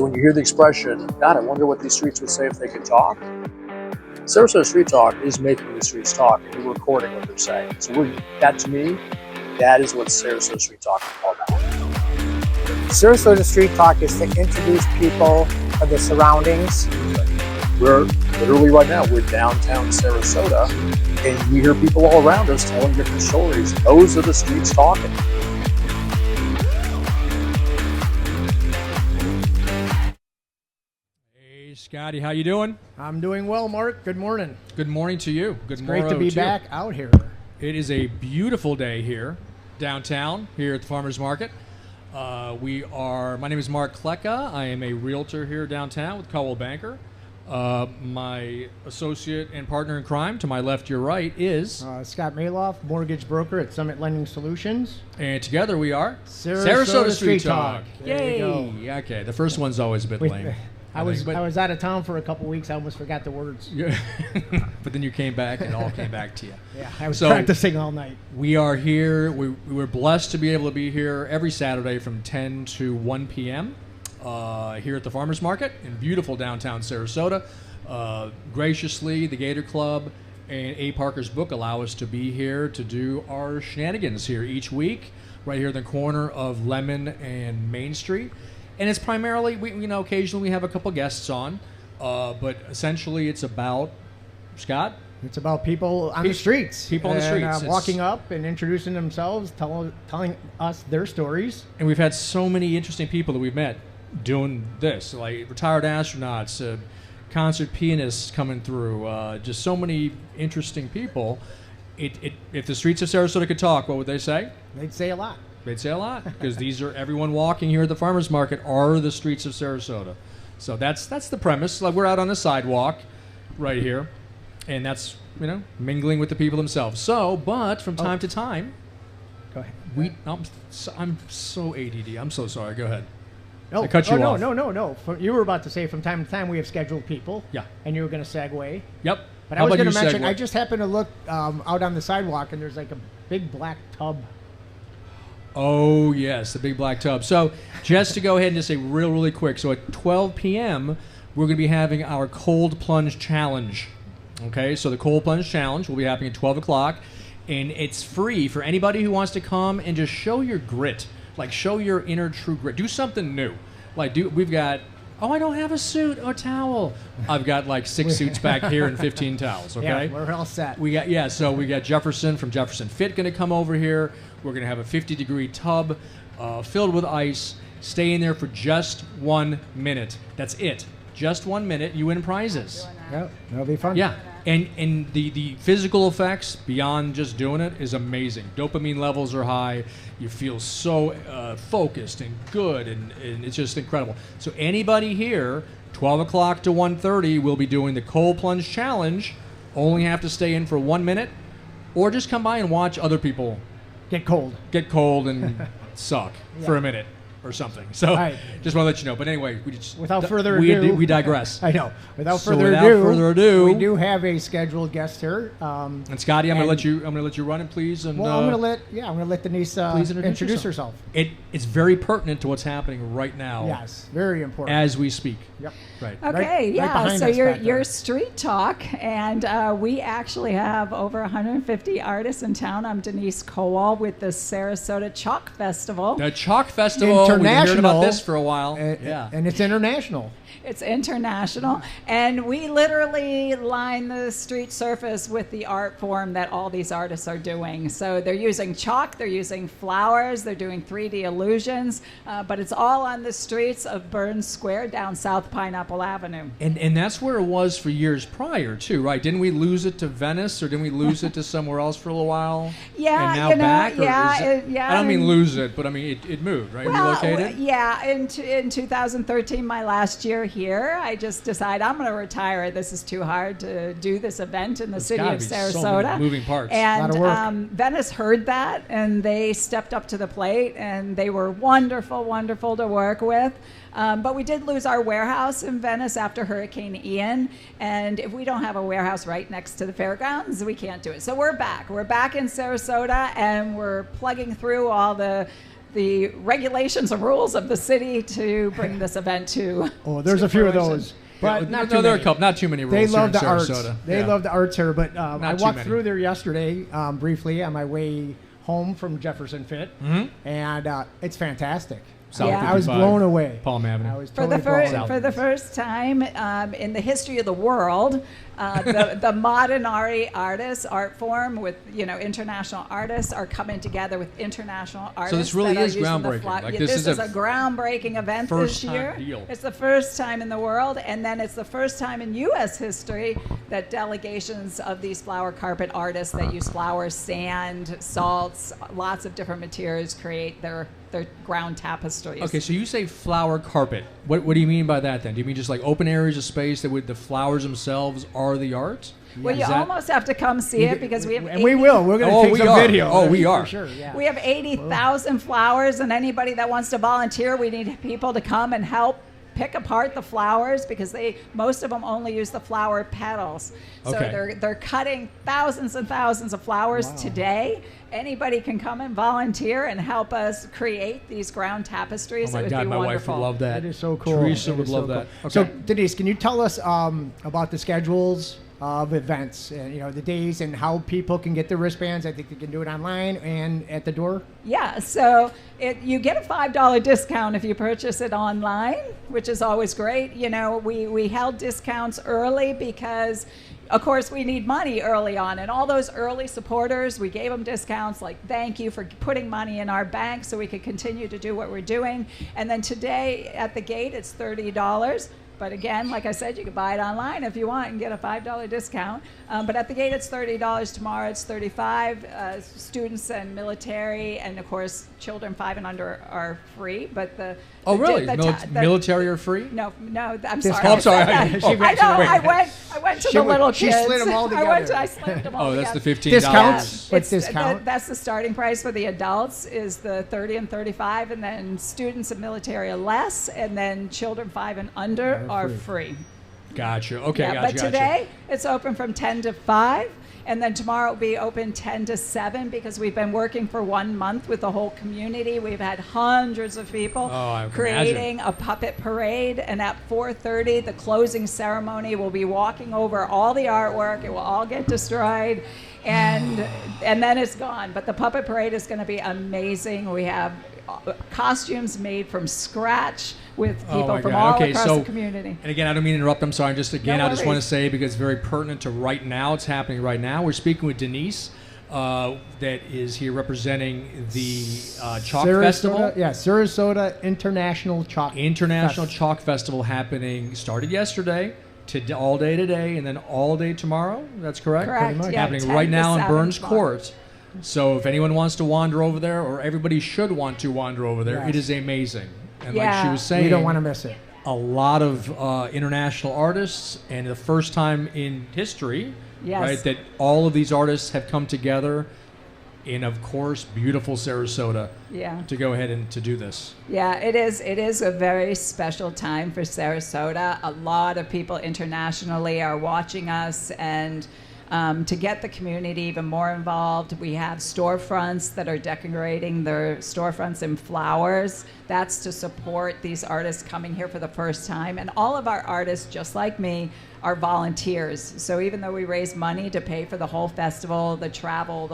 So when you hear the expression, God, I wonder what these streets would say if they could talk, Sarasota Street Talk is making the streets talk, and we're recording what they're saying. So that, to me, that is what Sarasota Street Talk is all about. Sarasota Street Talk is to introduce people of the surroundings. We're literally right now, we're downtown Sarasota, and we hear people all around us telling different stories. Those are the streets talking. Hey, Scotty, how you doing? I'm doing well, Mark. Good morning. Good morning to you. Good morning. Great to be back out here. It is a beautiful day here, downtown, here at the Farmers Market. My name is Mark Klecka. I am a realtor here downtown with Coldwell Banker. My associate and partner in crime, to my left, your right, is Scott Malouf, mortgage broker at Summit Lending Solutions. And together we are Sarasota Street Talk. Yay! Okay, the first one's always a bit lame. I was out of town for a couple weeks. I almost forgot the words. Yeah. But then you came back, and it all came back to you. Yeah, I was practicing all night. We are here. We were blessed to be able to be here every Saturday from 10 to 1 p.m. Here at the Farmers Market in beautiful downtown Sarasota. Graciously, the Gator Club and A. Parker's Book allow us to be here to do our shenanigans here each week, right here in the corner of Lemon and Main Street. And it's primarily, occasionally we have a couple guests on, but essentially it's about, Scott? It's about people on the streets. People on the streets. Walking up and introducing themselves, telling us their stories. And we've had so many interesting people that we've met doing this, like retired astronauts, concert pianists coming through, just so many interesting people. If the streets of Sarasota could talk, what would they say? They'd say a lot. They'd say a lot, because everyone walking here at the Farmers Market are the streets of Sarasota. So that's the premise. Like, we're out on the sidewalk right here, and that's, mingling with the people themselves. So, but from time to time, go ahead. I'm so ADD. I'm so sorry. Go ahead. No, I cut you off. No. You were about to say from time to time we have scheduled people. Yeah. And you were going to segue. Yep. But I was going to mention, I just happened to look out on the sidewalk, and there's like a big black tub. Oh, yes, the big black tub. So just to go ahead and just say really quick, so at 12 p.m., we're going to be having our Cold Plunge Challenge. Okay, so the Cold Plunge Challenge will be happening at 12 o'clock, and it's free for anybody who wants to come and just show your grit, like show your inner true grit. Do something new. We've got, I don't have a suit or towel. I've got like 6 suits back here and 15 towels, okay? Yeah, we're all set. We got Jefferson from Jefferson Fit going to come over here. We're going to have a 50-degree tub filled with ice. Stay in there for just 1 minute. That's it. Just 1 minute. You win prizes. Yeah, that'll be fun. Yeah. And the physical effects beyond just doing it is amazing. Dopamine levels are high. You feel so focused and good, and it's just incredible. So anybody here, 12 o'clock to 1:30, we'll be doing the Cold Plunge Challenge. Only have to stay in for 1 minute, or just come by and watch other people get cold and suck for a minute or something. So just want to let you know. But anyway, without further ado, we digress. I know. Without further ado, we do have a scheduled guest here. And Scotty, I'm going to let you run it, please. And I'm going to let Denise introduce herself. It's very pertinent to what's happening right now. Yes, very important as we speak. Yep. Right. Okay. Right so you're Street Talk, and we actually have over 150 artists in town. I'm Denise Kowal with the Sarasota Chalk Festival. The Chalk Festival. We've been hearing about this for a while. And it's international. It's international, and we literally line the street surface with the art form that all these artists are doing. So they're using chalk, they're using flowers, they're doing 3D illusions, but it's all on the streets of Burns Square down South Pineapple Avenue. And that's where it was for years prior, too, right? Didn't we lose it to Venice, or didn't we lose it to somewhere else for a little while? Yeah, and now back? Yeah. I don't mean lose it, but I mean it moved, right? Relocated? Yeah, in 2013, my last year here, I just decided I'm going to retire. This is too hard to do this event in the city of Sarasota. So many moving parts. And Venice heard that, and they stepped up to the plate, and they were wonderful, wonderful to work with. But we did lose our warehouse in Venice after Hurricane Ian, and if we don't have a warehouse right next to the fairgrounds, we can't do it. So we're back. We're back in Sarasota, and we're plugging through all the the regulations and rules of the city to bring this event to. Oh, there's to a few of fruition. those. But no, there are a couple, not too many rules They here love in the arts. Sarasota. They Yeah. love the arts here. But I Not too walked many. through there yesterday briefly on my way home from Jefferson Fit, and it's fantastic. South Yeah. I was 55, blown away. Palm Avenue. I was For totally the, blown fir- away. for the first time in the history of the world, the modern artists, art form with international artists are coming together with international artists. this really that are is using the groundbreaking. Like, Yeah, this is is a a groundbreaking event this first-time year. deal. It's the first time in the world, and then it's the first time in U.S. history that delegations of these flower carpet artists that use flowers, sand, salts, lots of different materials create their ground tapestries. Okay, so you say flower carpet. What do you mean by that then? Do you mean just like open areas of space that with the flowers themselves are the art? Well, you Is that- almost have to come see it because we have And we will. We're going to Oh, take we some are. video. Oh, we are. For sure, yeah. We have 80,000 flowers, and anybody that wants to volunteer, we need people to come and help pick apart the flowers because most of them only use the flower petals. So Okay. they're cutting thousands and thousands of flowers today. Anybody can come and volunteer and help us create these ground tapestries. Oh my It would God, be my wife wonderful. would love that. That is so cool. Teresa That would is love so that. cool. Okay. So, Denise, can you tell us about the schedules of events and the days and how people can get their wristbands? I think they can do it online and at the door. Yeah, so you get a $5 discount if you purchase it online, which is always great. We held discounts early because, of course, we need money early on. And all those early supporters, we gave them discounts like, thank you for putting money in our bank so we could continue to do what we're doing. And then today at the gate, it's $30. But again, like I said, you can buy it online if you want and get a $5 discount. But at the gate, it's $30. Tomorrow, it's $35. Students and military, and of course, children 5 and under are free. But Oh, really? the Military are free? No, I'm This- sorry. Oh, I'm sorry. I said that. Oh, I know. wait. I went to the little kids. She slid them all together. I slammed them all Oh, that's the together. $15. Discounts? What's It's- discount? That's the starting price for the adults is the 30 and 35, and then students and military are less, and then children 5 and under are free. Gotcha. Okay, Yeah, gotcha. but today it's open from 10 to 5, and then tomorrow it'll be open 10 to 7 because we've been working for 1 month with the whole community. We've had hundreds of people I can creating a puppet parade, and at 4:30 the closing ceremony will be walking over all the artwork. It will all get destroyed, and then it's gone. But the puppet parade is going to be amazing. We have costumes made from scratch with people my from God. all Okay, across so- the community. And again, I don't mean to interrupt. I'm sorry. I just No want to worries. say because it's very pertinent to right now. It's happening right now. We're speaking with Denise, that is here representing the Chalk Festival. Yeah, Sarasota International Chalk Chalk Festival started yesterday, all day today, and then all day tomorrow. That's correct? Correct. much. Yeah, Happening 10 right to now in 7 Burns tomorrow. Court. So if anyone wants to wander over there, or everybody should want to wander over there, Yes. it is amazing. And like she Yeah. was saying, You don't want to miss it. a lot of international artists, and the first time in history, Yes. right, that all of these artists have come together in, of course, beautiful Sarasota Yeah. to go ahead and to do this. Yeah, it is. It is a very special time for Sarasota. A lot of people internationally are watching us, and to get the community even more involved, we have storefronts that are decorating their storefronts in flowers. That's to support these artists coming here for the first time. And all of our artists, just like me, are volunteers. So even though we raise money to pay for the whole festival, the travel,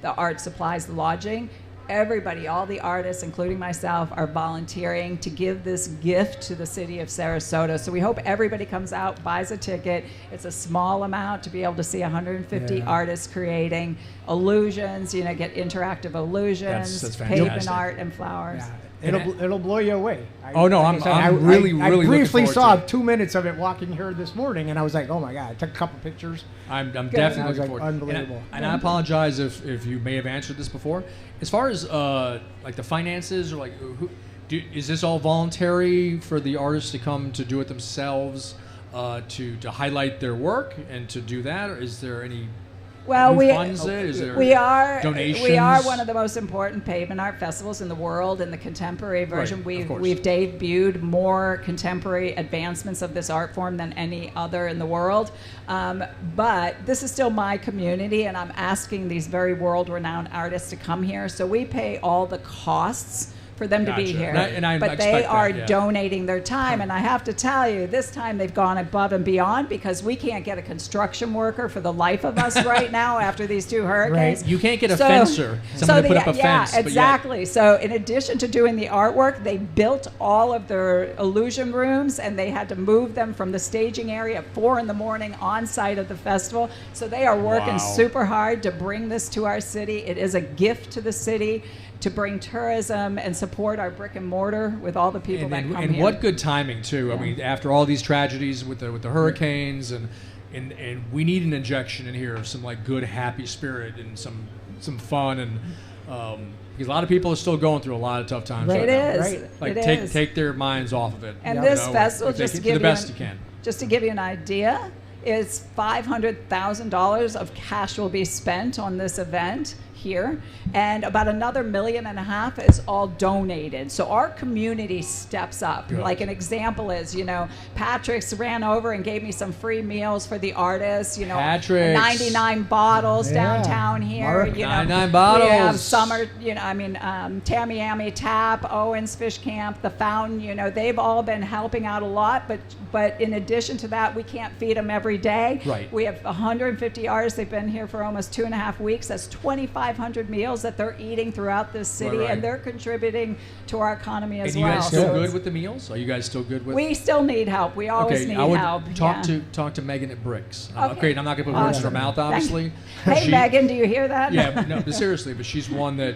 the art supplies, the lodging, everybody, all the artists, including myself, are volunteering to give this gift to the city of Sarasota. So we hope everybody comes out, buys a ticket. It's a small amount to be able to see 150 artists creating illusions, get interactive illusions, That's pavement fantastic. art and flowers. Yeah. It'll blow you away. Oh, no, I'm really, really I looking briefly forward saw to it. 2 minutes of it walking here this morning, and I was like, oh my God. I took a couple pictures. I'm I definitely was looking like, forward. unbelievable. And I apologize if you may have answered this before. As far as like the finances, or like is this all voluntary for the artists to come to do it themselves, to highlight their work and to do that, or is there any? Well, who funds it? Is there we are donations? one of the most important pavement art festivals in the world. In the contemporary version, Right, of course. we've debuted more contemporary advancements of this art form than any other in the world. But this is still my community, and I'm asking these very world-renowned artists to come here. So we pay all the costs for them to be Gotcha. here. And I but expect they that, are yeah. donating their time. And I have to tell you, this time they've gone above and beyond because we can't get a construction worker for the life of us right now after these 2 hurricanes. You can't get a fencer, someone to put up a fence. But exactly. So in addition to doing the artwork, they built all of their illusion rooms, and they had to move them from the staging area at 4 in the morning on site of the festival. So they are working super hard to bring this to our city. It is a gift to the city to bring tourism and support our brick and mortar with all the people that come and here. what good timing too. Yeah. I mean, after all these tragedies with the hurricanes and we need an injection in here of some like good happy spirit and some fun and because a lot of people are still going through a lot of tough times. It right now. is. Right. Like It is. take their minds off of it. And this festival, if they just to can, give the you best you can. just to give you an idea, is $500,000 of cash will be spent on this event here, and about another $1.5 million is all donated. So our community steps up. Good. Like an example is, Patrick's ran over and gave me some free meals for the artists. Patrick's. 99 bottles Yeah. downtown here. Mark. 99 bottles. We have summer. Tamiami Tap, Owens Fish Camp, the Fountain. They've all been helping out a lot. But in addition to that, we can't feed them every day. Right. We have 150 artists. They've been here for almost 2.5 weeks. That's 2,500 meals that they're eating throughout this city, Right. and they're contributing to our economy as And you well. guys still So good with the meals? Are you guys still good with? we still need help. We always need I would help. talk yeah. to Megan at Bricks. Okay. Great. I'm not going to put words in her mouth, obviously. Hey, Megan, do you hear that? Yeah, but seriously, but she's one that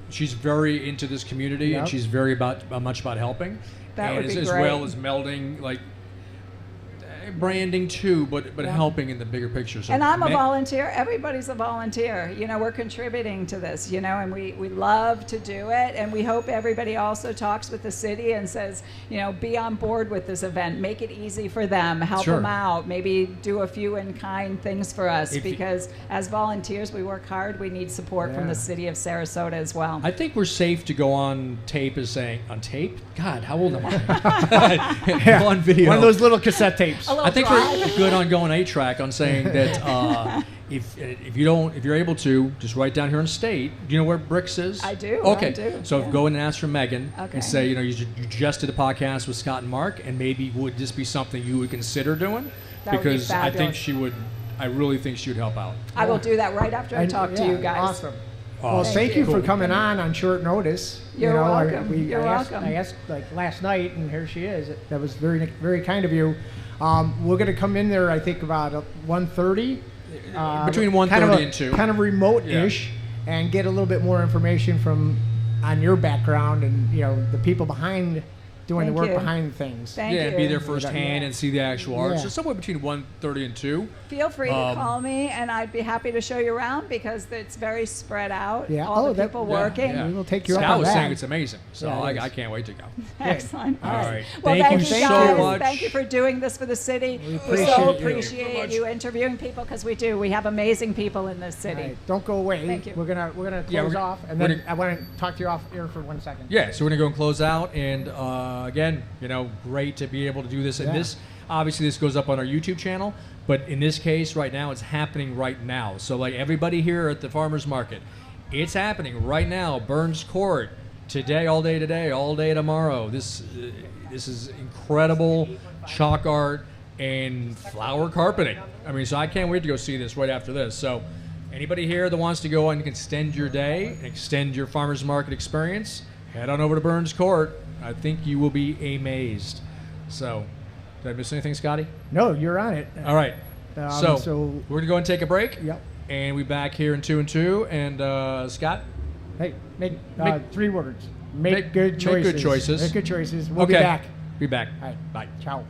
She's very into this community, and Yep. she's very much about helping, That and would be as great. well as melding like branding too, but helping in the bigger picture. So And I'm a volunteer. Everybody's a volunteer. We're contributing to this, and we love to do it. And we hope everybody also talks with the city and says, be on board with this event. Make it easy for them. Help Sure. them out. Maybe do a few in-kind things for us If you- because as volunteers, we work hard. We need support from Yeah. the city of Sarasota as well. I think we're safe to go on tape as saying on tape. God, how old am I? Go on video. one of those little cassette tapes. I think we're good on going 8-track on saying that if you're able to, just write down here in state. Do you know where Bricks is? I do, Okay. I do, So yeah. go in and ask for Megan Okay. and say, you just did a podcast with Scott and Mark, and maybe would this be something you would consider doing? That would be Because I think fabulous. she would. I really think she would help out. I will do that right after I talk to you guys. Awesome. Awesome. Well, thank you Cool. for coming on short notice. You're welcome. You're welcome. I asked like last night, and here she is. That was very, very kind of you. We're going to come in there, I think, about 1:30. Between 1:30 and 2. Kind of remote-ish, and get a little bit more information on your background and the people behind doing Thank the work you. behind things. Thank yeah, you. and be there firsthand and see the actual art. Yeah. So somewhere between 1:30 and 2. Feel free to call me, and I'd be happy to show you around because it's very spread out. Yeah. All Oh, the that- people yeah, working. yeah. We will take you up Scott on was that. saying it's amazing, so Yeah, it is. I can't wait to go. Excellent. All right. Well, Thank thank you you so guys. much. Thank you for doing this for the city. We We so appreciate you. appreciate you interviewing people because we do. We have amazing people in this All city. right, don't go away. Thank you. We're gonna Yeah, close we're- off, and we're then gonna- I want to talk to you off air for 1 second. Yeah, so we're gonna go and close out, and again, great to be able to do this. And Yeah. this, obviously, this goes up on our YouTube channel, but in this case, right now, it's happening right now. So, like everybody here at the farmers market, it's happening right now. Burns Court today, all day tomorrow. This is incredible chalk art and flower carpeting. I mean, so I can't wait to go see this right after this. So, anybody here that wants to go and extend your day, and extend your farmers market experience, head on over to Burns Court. I think you will be amazed. So, did I miss anything, Scotty? No, you're on it. All right. So so- we're gonna go and take a break. Yep. And we back here in 2 and 2. And Scott, Hey, make Make- 3 words. make- Make good make choices. good choices. Make good choices. We'll okay, be back. Be back. All right. Bye. Ciao.